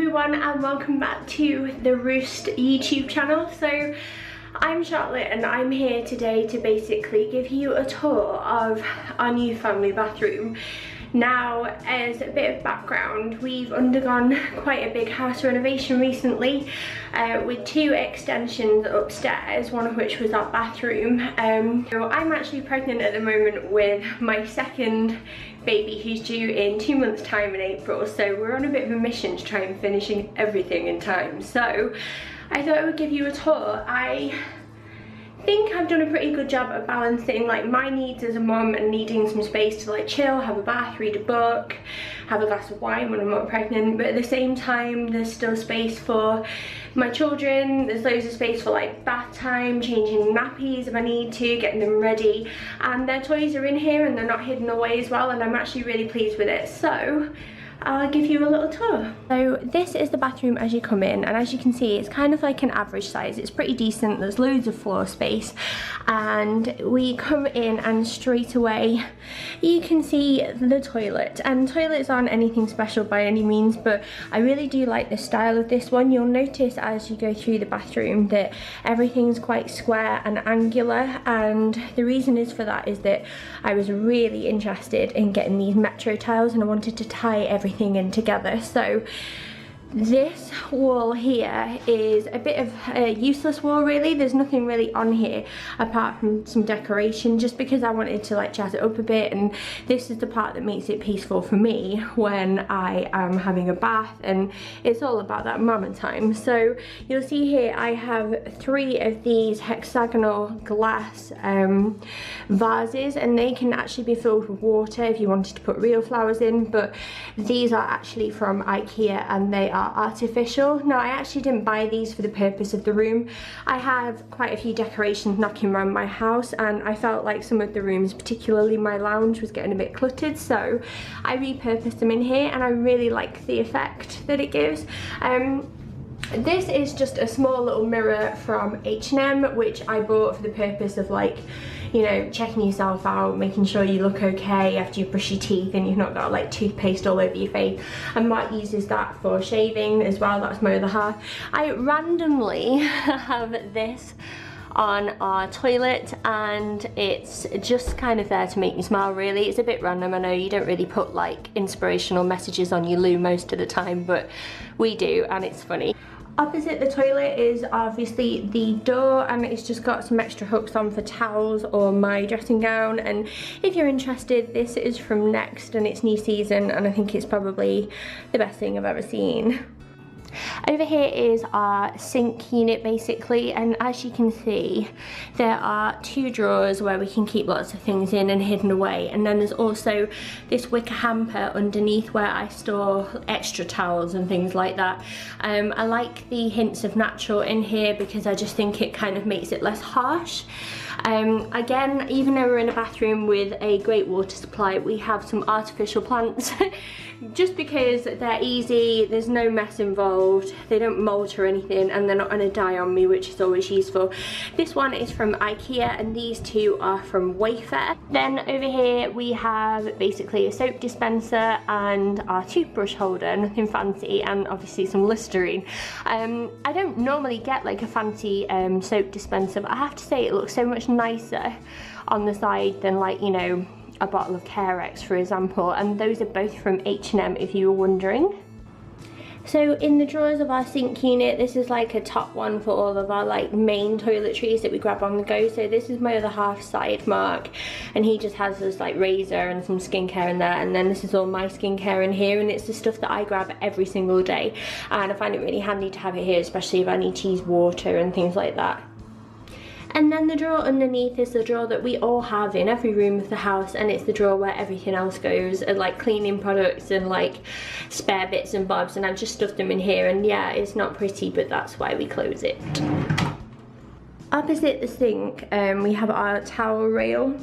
everyone and welcome back to the Roost YouTube channel. So I'm Charlotte and I'm here today to basically give you a tour of our new family bathroom. Now, as a bit of background, we've undergone quite a big house renovation recently with 2 extensions upstairs, one of which was our bathroom. So I'm actually pregnant at the moment with my second baby who's due in 2 months' time in April, so we're on a bit of a mission to try and finishing everything in time. So I thought I would give you a tour. I think I've done a pretty good job of balancing like my needs as a mum and needing some space to like chill, have a bath, read a book, have a glass of wine when I'm not pregnant, but at the same time there's still space for my children. There's loads of space for like bath time, changing nappies if I need to, getting them ready, and their toys are in here and they're not hidden away as well, and I'm actually really pleased with it. So I'll give you a little tour. So this is the bathroom as you come in, and as you can see it's kind of like an average size. It's pretty decent, there's loads of floor space, and we come in and straight away you can see the toilet. And toilets aren't anything special by any means, but I really do like the style of this one. You'll notice as you go through the bathroom that everything's quite square and angular, and the reason is for that is that I was really interested in getting these metro tiles and I wanted to tie everything in together. So this wall here is a bit of a useless wall really. There's nothing really on here apart from some decoration, just because I wanted to like jazz it up a bit, and this is the part that makes it peaceful for me when I am having a bath, and it's all about that mama time. So you'll see here I have 3 of these hexagonal glass vases, and they can actually be filled with water if you wanted to put real flowers in, but these are actually from IKEA and they are artificial. Now, I actually didn't buy these for the purpose of the room. I have quite a few decorations knocking around my house, and I felt like some of the rooms, particularly my lounge, was getting a bit cluttered, so I repurposed them in here and I really like the effect that it gives. This is just a small little mirror from H&M, which I bought for the purpose of like, you know, checking yourself out, making sure you look okay after you brush your teeth and you've not got like toothpaste all over your face. And Matt uses that for shaving as well, that's my other half. I randomly have this on our toilet and it's just kind of there to make me smile really. It's a bit random, I know you don't really put like inspirational messages on your loo most of the time, but we do and it's funny. Opposite the toilet is obviously the door, and it's just got some extra hooks on for towels or my dressing gown, and if you're interested, this is from Next and it's new season and I think it's probably the best thing I've ever seen. Over here is our sink unit basically, and as you can see there are 2 drawers where we can keep lots of things in and hidden away, and then there's also this wicker hamper underneath where I store extra towels and things like that. I like the hints of natural in here because I just think it kind of makes it less harsh. Again, even though we're in a bathroom with a great water supply, we have some artificial plants just because they're easy, there's no mess involved, they don't molt or anything, and they're not going to die on me, which is always useful. This one is from IKEA and these 2 are from Wayfair. Then over here we have basically a soap dispenser and our toothbrush holder, nothing fancy, and obviously some Listerine. I don't normally get like a fancy soap dispenser, but I have to say it looks so much nicer on the side than like, you know, a bottle of Carex for example, and those are both from H&M if you were wondering. So in the drawers of our sink unit, this is like a top one for all of our like main toiletries that we grab on the go. So this is my other half side, Mark, and he just has this like razor and some skincare in there, and then this is all my skincare in here, and it's the stuff that I grab every single day, and I find it really handy to have it here, especially if I need to use water and things like that. And then the drawer underneath is the drawer that we all have in every room of the house, and it's the drawer where everything else goes, and like cleaning products and like spare bits and bobs, and I've just stuffed them in here, and yeah, it's not pretty, but that's why we close it. Opposite the sink we have our towel rail,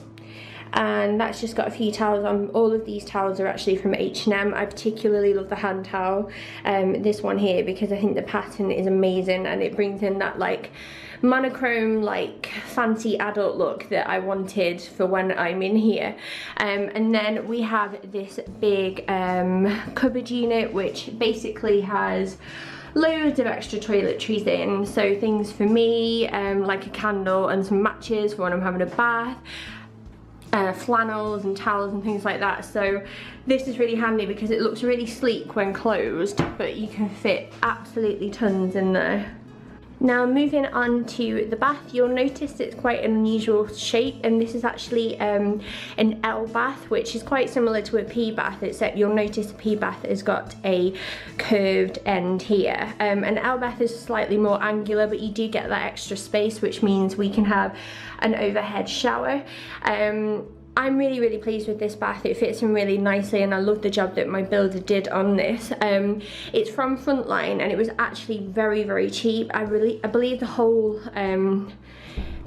and that's just got a few towels on. All of these towels are actually from H&M. I particularly love the hand towel, this one here, because I think the pattern is amazing and it brings in that like monochrome, like fancy adult look that I wanted for when I'm in here. And then we have this big cupboard unit, which basically has loads of extra toiletries in, so things for me, like a candle and some matches for when I'm having a bath, flannels and towels and things like that. So this is really handy because it looks really sleek when closed, but you can fit absolutely tons in there. Now moving on to the bath, you'll notice it's quite an unusual shape, and this is actually an L bath, which is quite similar to a P bath, except you'll notice a P bath has got a curved end here. An L bath is slightly more angular, but you do get that extra space, which means we can have an overhead shower. I'm really pleased with this bath. It fits in really nicely, and I love the job that my builder did on this. It's from Frontline, and it was actually very cheap. I believe the whole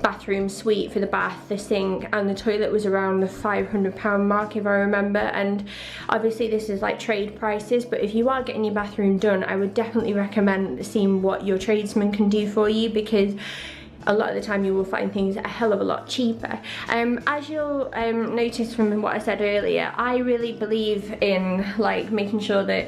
bathroom suite for the bath, the sink and the toilet was around the £500 mark, if I remember. And obviously this is like trade prices, but if you are getting your bathroom done, I would definitely recommend seeing what your tradesman can do for you, because a lot of the time you will find things a hell of a lot cheaper. As you'll notice from what I said earlier, I really believe in like making sure that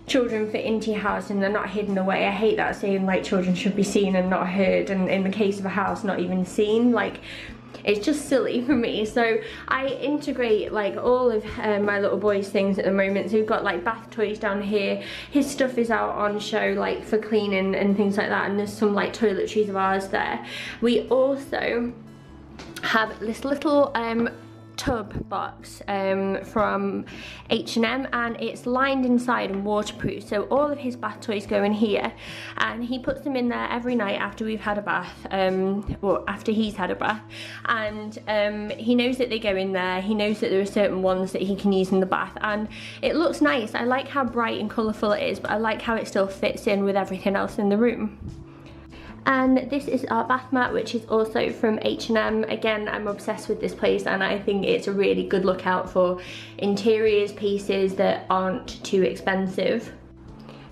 children fit into your house and they're not hidden away. I hate that saying like children should be seen and not heard, and in the case of a house, not even seen. Like, it's just silly for me. So I integrate like all of my little boy's things at the moment. So we've got like bath toys down here. His stuff is out on show like for cleaning and things like that, and there's some like toiletries of ours there. We also have this little tub box from H&M, and it's lined inside and waterproof, so all of his bath toys go in here, and he puts them in there every night after we've had a bath, or after he's had a bath, and he knows that they go in there. He knows that there are certain ones that he can use in the bath, and it looks nice. I like how bright and colourful it is, but I like how it still fits in with everything else in the room. And this is our bath mat, which is also from H&M. Again, I'm obsessed with this place, and I think it's a really good look out for interiors pieces that aren't too expensive.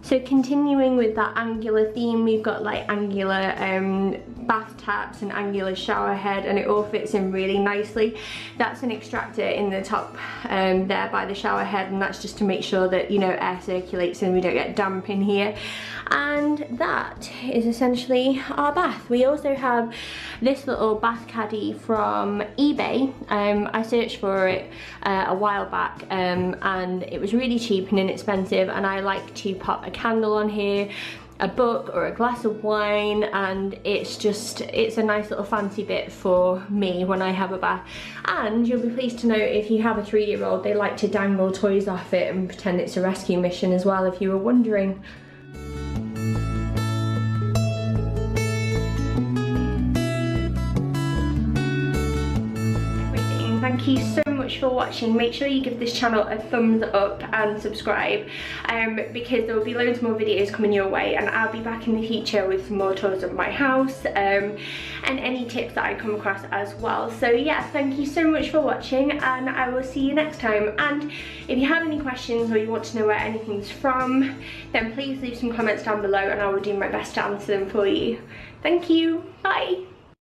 So continuing with that angular theme, we've got like angular bath taps and angular shower head, and it all fits in really nicely. That's an extractor in the top there by the shower head, and that's just to make sure that, you know, air circulates and we don't get damp in here. And that is essentially our bath. We also have this little bath caddy from eBay. I searched for it a while back, and it was really cheap and inexpensive, and I like to pop a candle on here, a book or a glass of wine, and it's a nice little fancy bit for me when I have a bath. And you'll be pleased to know, if you have a 3-year-old, they like to dangle toys off it and pretend it's a rescue mission as well, if you were wondering. Thank you so much for watching. Make sure you give this channel a thumbs up and subscribe, because there will be loads more videos coming your way, and I'll be back in the future with some more tours of my house and any tips that I come across as well. So yeah, thank you so much for watching, and I will see you next time. And if you have any questions or you want to know where anything's from, then please leave some comments down below and I will do my best to answer them for you. Thank you. Bye.